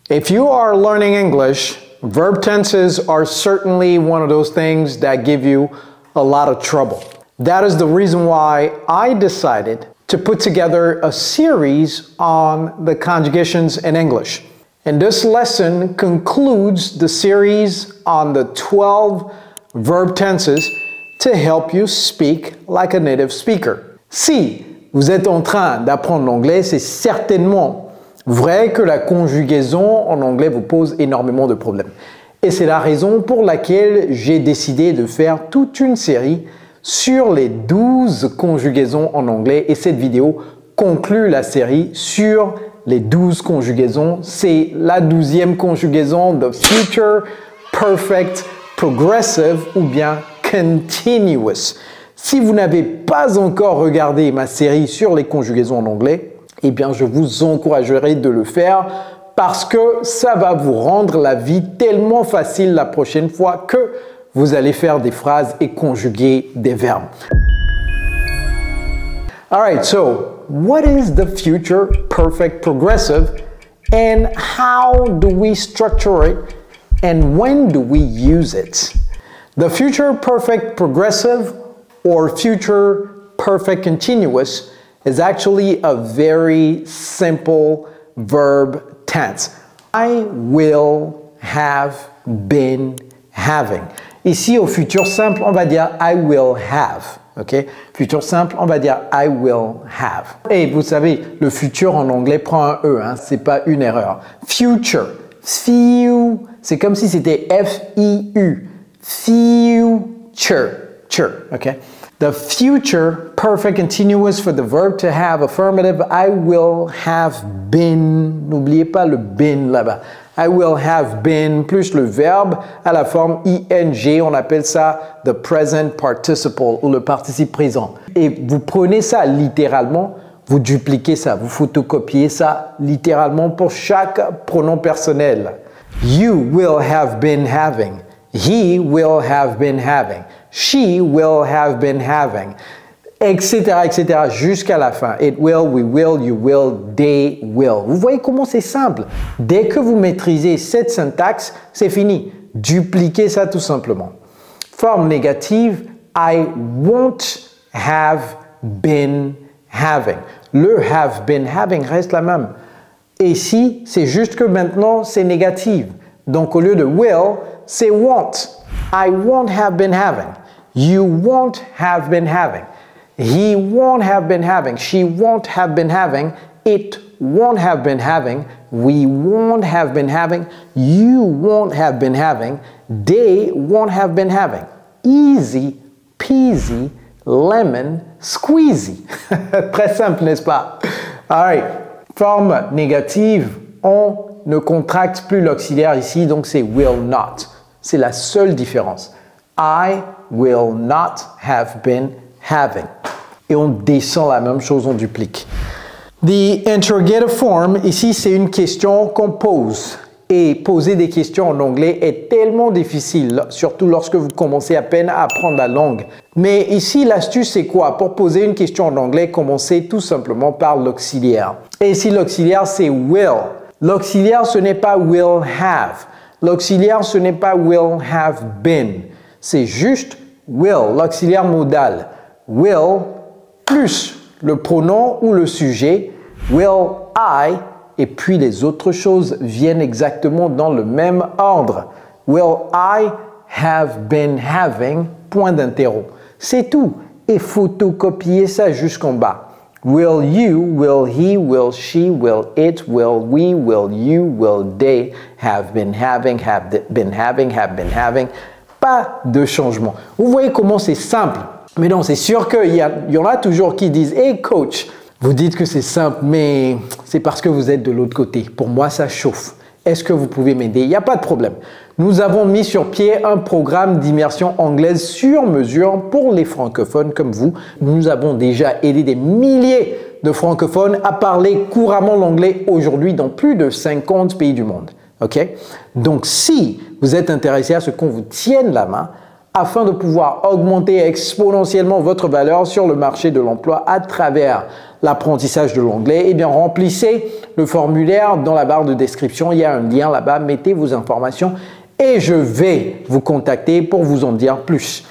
If you are learning English, verb tenses are certainly one of those things that give you a lot of trouble. That is the reason why I decided to put together a series on the conjugations in English. And this lesson concludes the series on the 12 verb tenses to help you speak like a native speaker. Si vous êtes en train d'apprendre l'anglais, c'est certainement vrai que la conjugaison en anglais vous pose énormément de problèmes. Et c'est la raison pour laquelle j'ai décidé de faire toute une série sur les 12 conjugaisons en anglais. Et cette vidéo conclut la série sur les 12 conjugaisons. C'est la 12e conjugaison de future, perfect, progressive ou bien continuous. Si vous n'avez pas encore regardé ma série sur les conjugaisons en anglais, eh bien je vous encouragerai de le faire parce que ça va vous rendre la vie tellement facile la prochaine fois que vous allez faire des phrases et conjuguer des verbes. Alright, so what is the future perfect progressive and how do we structure it and when do we use it? The future perfect progressive or future perfect continuous is actually a very simple verb tense. I will have been having. Ici, au futur simple, on va dire I will have. Okay? Futur simple, on va dire I will have. Et vous savez, le futur en anglais prend un E, hein, c'est pas une erreur. Future, c'est comme si c'était F-I-U. Future, okay? The future perfect continuous for the verb to have affirmative, I will have been. N'oubliez pas le been là-bas. I will have been plus le verbe à la forme ing, on appelle ça the present participle ou le participe présent. Et vous prenez ça littéralement, vous dupliquez ça, vous photocopiez ça littéralement pour chaque pronom personnel. You will have been having. He will have been having. She will have been having. Etc., etc. jusqu'à la fin. It will, we will, you will, they will. Vous voyez comment c'est simple. Dès que vous maîtrisez cette syntaxe, c'est fini. Dupliquez ça tout simplement. Forme négative, I won't have been having. Le have been having reste la même. Et ici, c'est juste que maintenant, c'est négatif. Donc au lieu de will, c'est won't. I won't have been having. You won't have been having. He won't have been having. She won't have been having. It won't have been having. We won't have been having. You won't have been having. They won't have been having. Easy peasy lemon squeezy. Très simple, n'est-ce pas? All right. Forme négative, on ne contracte plus l'auxiliaire ici, donc c'est will not. C'est la seule différence. I will not have been having. Et on descend la même chose, on duplique. The interrogative form, ici, c'est une question qu'on pose. Et poser des questions en anglais est tellement difficile, surtout lorsque vous commencez à peine à apprendre la langue. Mais ici, l'astuce, c'est quoi? Pour poser une question en anglais, commencez tout simplement par l'auxiliaire. Et ici, l'auxiliaire, c'est will. L'auxiliaire, ce n'est pas will have. L'auxiliaire, ce n'est pas will have been. C'est juste will, l'auxiliaire modal. Will plus le pronom ou le sujet, will I, et puis les autres choses viennent exactement dans le même ordre. Will I have been having, point d'interro. C'est tout. Et photocopier ça jusqu'en bas. Will you, will he, will she, will it, will we, will you, will they have been having, have been having. Pas de changement. Vous voyez comment c'est simple. Mais non, c'est sûr qu'il y en a toujours qui disent « Hey coach, vous dites que c'est simple, mais c'est parce que vous êtes de l'autre côté. Pour moi, ça chauffe. Est-ce que vous pouvez m'aider ?» Il n'y a pas de problème. Nous avons mis sur pied un programme d'immersion anglaise sur mesure pour les francophones comme vous. Nous avons déjà aidé des milliers de francophones à parler couramment l'anglais aujourd'hui dans plus de 50 pays du monde. Okay? Donc, si vous êtes intéressé à ce qu'on vous tienne la main, afin de pouvoir augmenter exponentiellement votre valeur sur le marché de l'emploi à travers l'apprentissage de l'anglais, eh bien remplissez le formulaire dans la barre de description. Il y a un lien là-bas, mettez vos informations et je vais vous contacter pour vous en dire plus.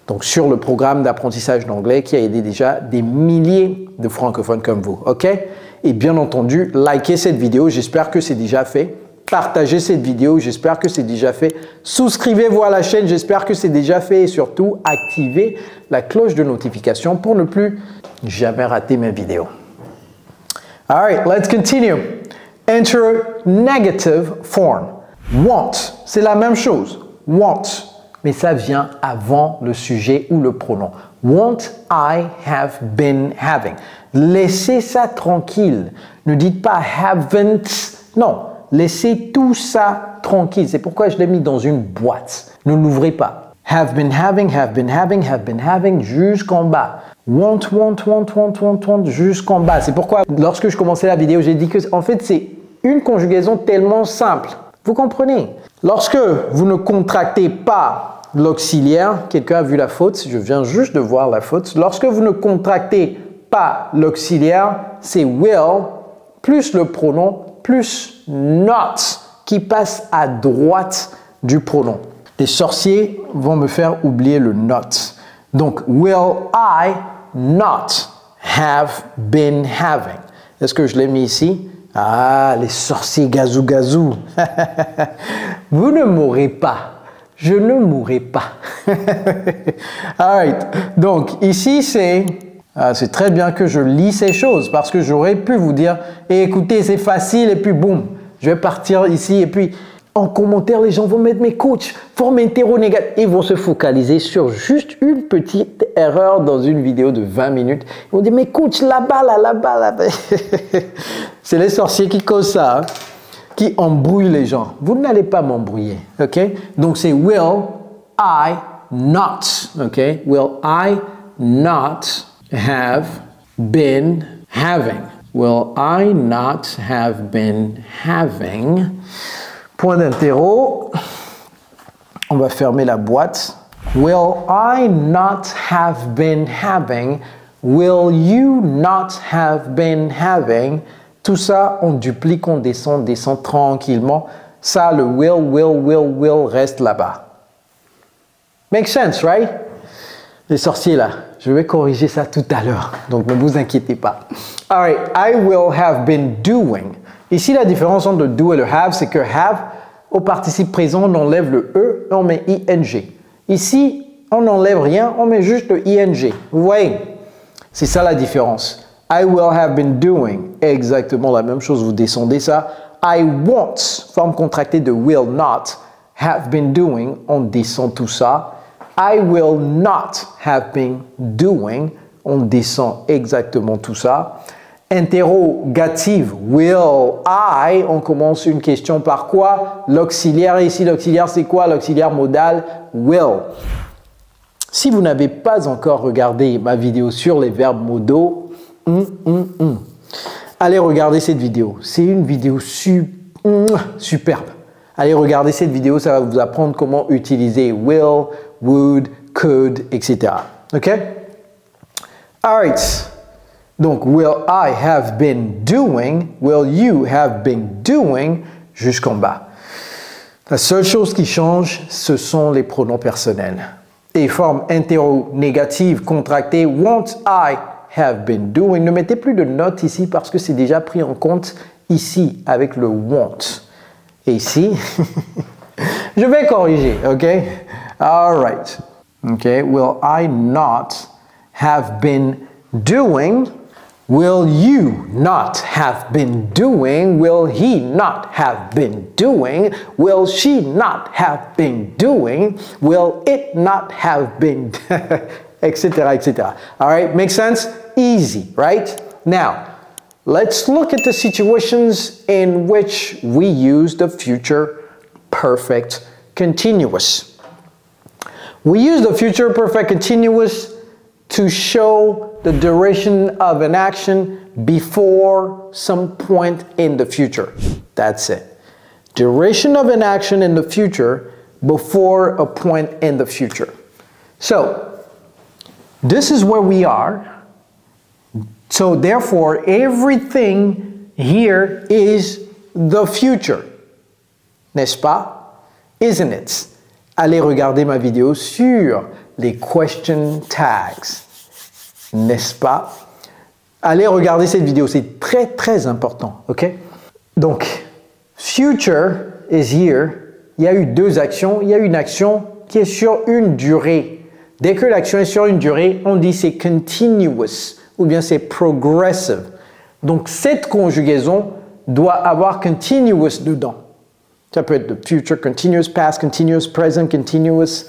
Donc sur le programme d'apprentissage d'anglais qui a aidé déjà des milliers de francophones comme vous, ok? Et bien entendu, likez cette vidéo, j'espère que c'est déjà fait. Partagez cette vidéo, j'espère que c'est déjà fait. Souscrivez-vous à la chaîne, j'espère que c'est déjà fait. Et surtout, activez la cloche de notification pour ne plus jamais rater mes vidéos. All right, let's continue. Enter negative form. Want, c'est la même chose. Want, mais ça vient avant le sujet ou le pronom. Won't I have been having. Laissez ça tranquille. Ne dites pas haven't. Non. Laissez tout ça tranquille. C'est pourquoi je l'ai mis dans une boîte. Ne l'ouvrez pas. Have been having, have been having, have been having, jusqu'en bas. Want, jusqu'en bas. C'est pourquoi, lorsque je commençais la vidéo, j'ai dit que, en fait, c'est une conjugaison tellement simple. Vous comprenez? Lorsque vous ne contractez pas l'auxiliaire, quelqu'un a vu la faute, je viens juste de voir la faute. Lorsque vous ne contractez pas l'auxiliaire, c'est will plus le pronom plus not qui passe à droite du pronom. Les sorciers vont me faire oublier le not. Donc, will I not have been having? Est-ce que je l'ai mis ici? Ah, les sorciers gazou gazou. Vous ne mourrez pas. Je ne mourrai pas. Alright. Donc, ici, c'est très bien que je lis ces choses parce que j'aurais pu vous dire écoutez, c'est facile et puis boum, je vais partir ici et puis en commentaire, les gens vont mettre mes coachs, forme hétéronégative. Ils vont se focaliser sur juste une petite erreur dans une vidéo de 20 minutes. Ils vont dire mais coach, là-bas, là-bas. C'est les sorciers qui causent ça, hein, qui embrouillent les gens. Vous n'allez pas m'embrouiller, ok? Donc c'est will I not, ok? Will I not have been having. Will I not have been having? Point d'interro. On va fermer la boîte. Will I not have been having? Will you not have been having? Tout ça, on duplique, on descend tranquillement. Ça, le will reste là-bas. Make sense, right? Les sorciers là, je vais corriger ça tout à l'heure, donc ne vous inquiétez pas. Alright, I will have been doing. Ici, la différence entre le do et le have, c'est que have, au participe présent, on enlève le e et on met ing. Ici, on n'enlève rien, on met juste le ing. Vous voyez? C'est ça la différence. I will have been doing. Exactement la même chose, vous descendez ça. I won't, forme contractée de will not, have been doing, on descend tout ça. I will not have been doing. On descend exactement tout ça. Interrogative, will I. On commence une question par quoi? L'auxiliaire. Ici, l'auxiliaire, c'est quoi? L'auxiliaire modal, will. Si vous n'avez pas encore regardé ma vidéo sur les verbes modaux, allez regarder cette vidéo. C'est une vidéo superbe. Allez regarder cette vidéo, ça va vous apprendre comment utiliser will, would, could, etc. OK? Alright. Donc, will I have been doing, will you have been doing, jusqu'en bas. La seule chose qui change, ce sont les pronoms personnels. Et forme interrogative contractée, won't I have been doing. Ne mettez plus de note ici parce que c'est déjà pris en compte ici avec le want. Et ici, je vais corriger, ok? All right. Ok, will I not have been doing? Will you not have been doing? Will he not have been doing? Will she not have been doing? Will it not have been, etc., etc. All right, makes sense? Easy, right? Now, let's look at the situations in which we use the future perfect continuous. We use the future perfect continuous to show the duration of an action before some point in the future. That's it. Duration of an action in the future before a point in the future. So, this is where we are. So therefore, everything here is the future. N'est-ce pas? Isn't it? Allez regarder ma vidéo sur les question tags. N'est-ce pas? Allez regarder cette vidéo, c'est très très important, ok? Donc, future is here. Il y a eu deux actions. Il y a une action qui est sur une durée. Dès que l'action est sur une durée, on dit c'est continuous ou bien c'est progressive. Donc, cette conjugaison doit avoir continuous dedans. Ça peut être the future continuous, past continuous, present continuous.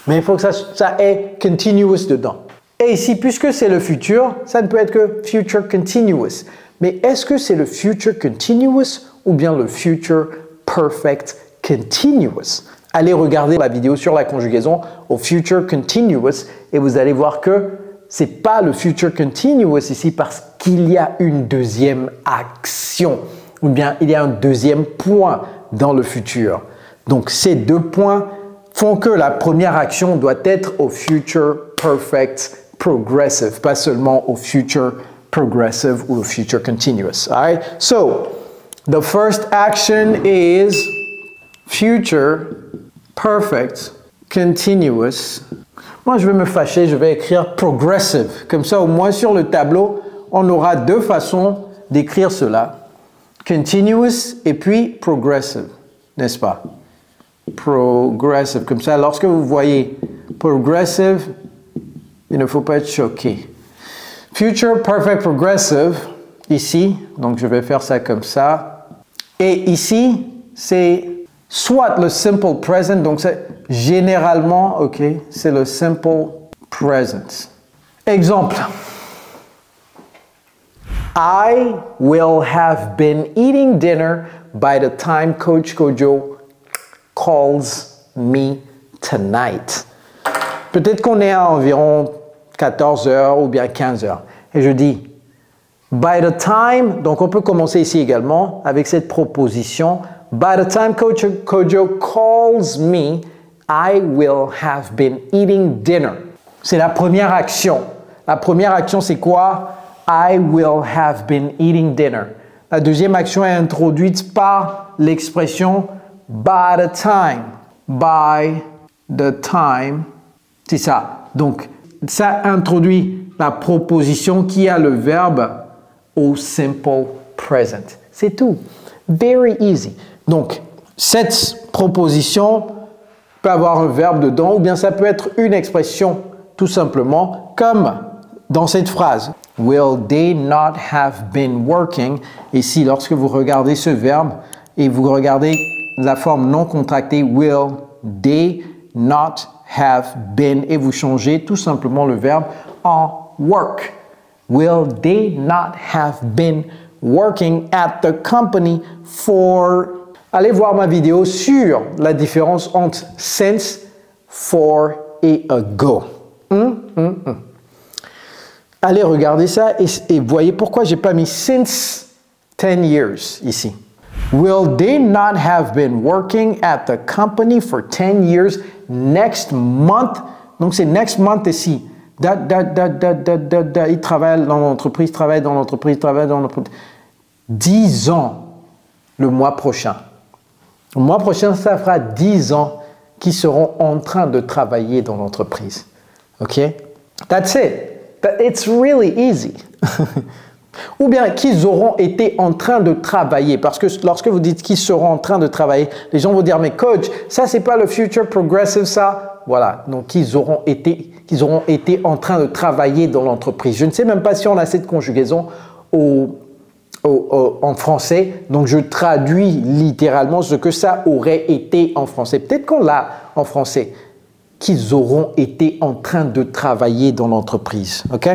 Mais il faut que ça ait continuous dedans. Et ici, puisque c'est le futur, ça ne peut être que future continuous. Mais est-ce que c'est le future continuous ou bien le future perfect continuous? Allez regarder la vidéo sur la conjugaison au future continuous et vous allez voir que c'est pas le future continuous ici parce qu'il y a une deuxième action ou bien il y a un deuxième point dans le futur. Donc ces deux points font que la première action doit être au future perfect progressive, pas seulement au future progressive ou au future continuous. All right? So, the first action is future perfect continuous. Moi, je vais me fâcher, je vais écrire progressive. Comme ça, au moins sur le tableau, on aura deux façons d'écrire cela. Continuous et puis progressive, n'est-ce pas? Progressive. Comme ça, lorsque vous voyez progressive, il ne faut pas être choqué. Future perfect progressive, ici, donc je vais faire ça comme ça. Et ici, c'est soit le simple present, donc c'est généralement, ok, c'est le simple present. Exemple. I will have been eating dinner by the time Coach Kojo calls me tonight. Peut-être qu'on est à environ 14 heures ou bien 15 heures. Et je dis, by the time, donc on peut commencer ici également avec cette proposition. By the time Coach Kojo calls me, I will have been eating dinner. C'est la première action. La première action, c'est quoi? I will have been eating dinner. La deuxième action est introduite par l'expression by the time. By the time. C'est ça. Donc, ça introduit la proposition qui a le verbe au simple present. C'est tout. Very easy. Donc, cette proposition peut avoir un verbe dedans ou bien ça peut être une expression tout simplement comme dans cette phrase. Will they not have been working? Ici, lorsque vous regardez ce verbe et vous regardez la forme non contractée, will they not have been, et vous changez tout simplement le verbe en work. Will they not have been working at the company for... Allez voir ma vidéo sur la différence entre since, for et ago. Allez regarder ça et voyez pourquoi j'ai pas mis since 10 years ici. Will they not have been working at the company for 10 years next month? Donc c'est next month ici. Il travaille dans l'entreprise, travaille dans l'entreprise, travaille dans l'entreprise. 10 ans le mois prochain. Le mois prochain, ça fera 10 ans qu'ils seront en train de travailler dans l'entreprise. OK? That's it. It's really easy. Ou bien qu'ils auront été en train de travailler. Parce que lorsque vous dites qu'ils seront en train de travailler, les gens vont dire, mais coach, ça, c'est pas le future progressive, ça. Voilà. Donc, qu'ils auront été en train de travailler dans l'entreprise. Je ne sais même pas si on a cette conjugaison en français. Donc, je traduis littéralement ce que ça aurait été en français. Peut-être qu'on l'a en français. Qu'ils auront été en train de travailler dans l'entreprise. OK?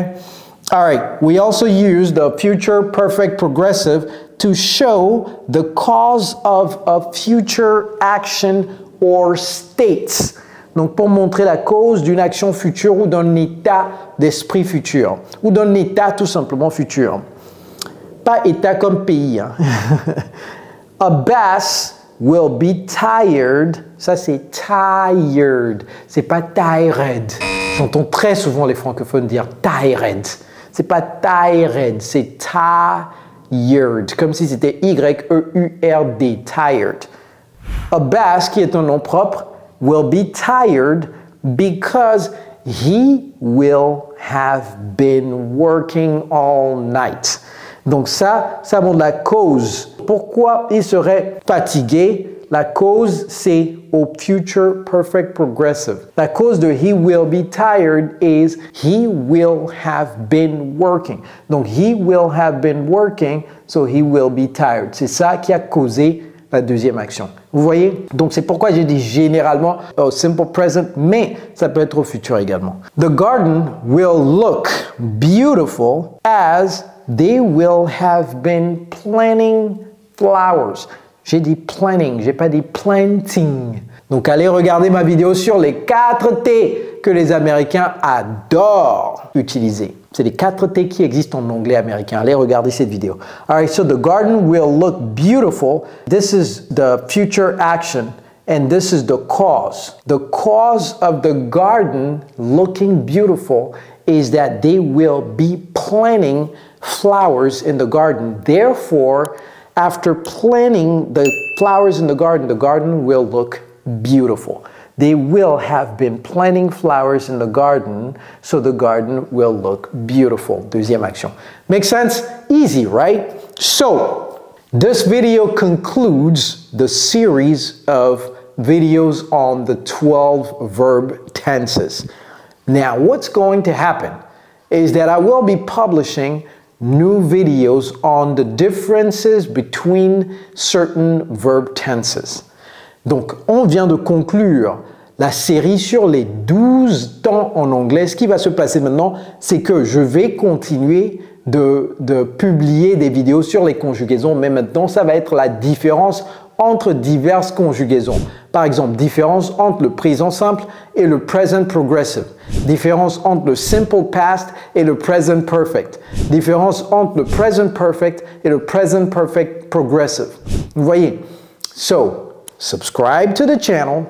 All right. We also use the future perfect progressive to show the cause of a future action or state. Donc, pour montrer la cause d'une action future ou d'un état d'esprit futur. Ou d'un état tout simplement futur. Pas état comme pays. Hein. A bass will be tired. Ça, c'est tired. C'est pas tired. J'entends très souvent les francophones dire tired. C'est pas tired, c'est tired, comme si c'était Y-E-U-R-D, tired. A Basque, qui est un nom propre, will be tired because he will have been working all night. Donc ça montre la cause. Pourquoi il serait fatigué? La cause, c'est au future perfect progressive. La cause de he will be tired is he will have been working. Donc he will have been working, so he will be tired. C'est ça qui a causé la deuxième action. Vous voyez? Donc c'est pourquoi j'ai dit généralement au simple present, mais ça peut être au futur également. The garden will look beautiful as they will have been planting flowers. J'ai dit planning, j'ai pas dit planting. Donc allez regarder ma vidéo sur les 4 T que les Américains adorent utiliser. C'est les 4 T qui existent en anglais américain. Allez regarder cette vidéo. Alright, so the garden will look beautiful. This is the future action and this is the cause. The cause of the garden looking beautiful is that they will be planting flowers in the garden. Therefore, after planting the flowers in the garden will look beautiful. They will have been planting flowers in the garden, so the garden will look beautiful. Deuxième action. Make sense? Easy, right? So, this video concludes the series of videos on the 12 verb tenses. Now, what's going to happen is that I will be publishing new videos on the differences between certain verb tenses. Donc, on vient de conclure la série sur les 12 temps en anglais. Ce qui va se passer maintenant, c'est que je vais continuer de publier des vidéos sur les conjugaisons, mais maintenant, ça va être la différence entre diverses conjugaisons. Par exemple, différence entre le présent simple et le present progressive. Différence entre le simple past et le present perfect. Différence entre le present perfect et le present perfect progressive. Vous voyez? So, subscribe to the channel.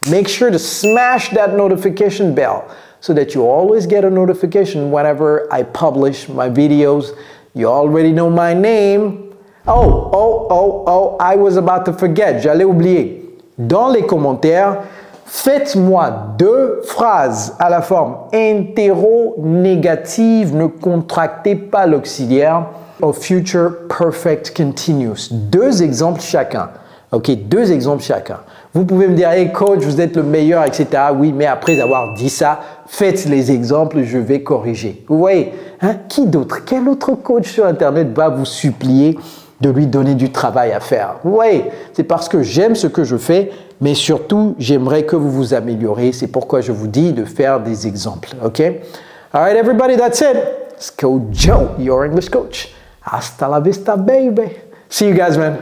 Make sure to smash that notification bell so that you always get a notification whenever I publish my videos. You already know my name. Oh, I was about to forget, j'allais oublier. Dans les commentaires, faites-moi 2 phrases à la forme interro-négative, ne contractez pas l'auxiliaire, au future perfect continuous. 2 exemples chacun. Ok, 2 exemples chacun. Vous pouvez me dire, hey coach, vous êtes le meilleur, etc. Oui, mais après avoir dit ça, faites les exemples, je vais corriger. Vous voyez, hein? Qui d'autre? Quel autre coach sur Internet va vous supplier de lui donner du travail à faire? Vous voyez, c'est parce que j'aime ce que je fais, mais surtout, j'aimerais que vous vous améliorez. C'est pourquoi je vous dis de faire des exemples, ok? All right, everybody, that's it. It's Coach Joe, your English coach. Hasta la vista, baby. See you guys, man.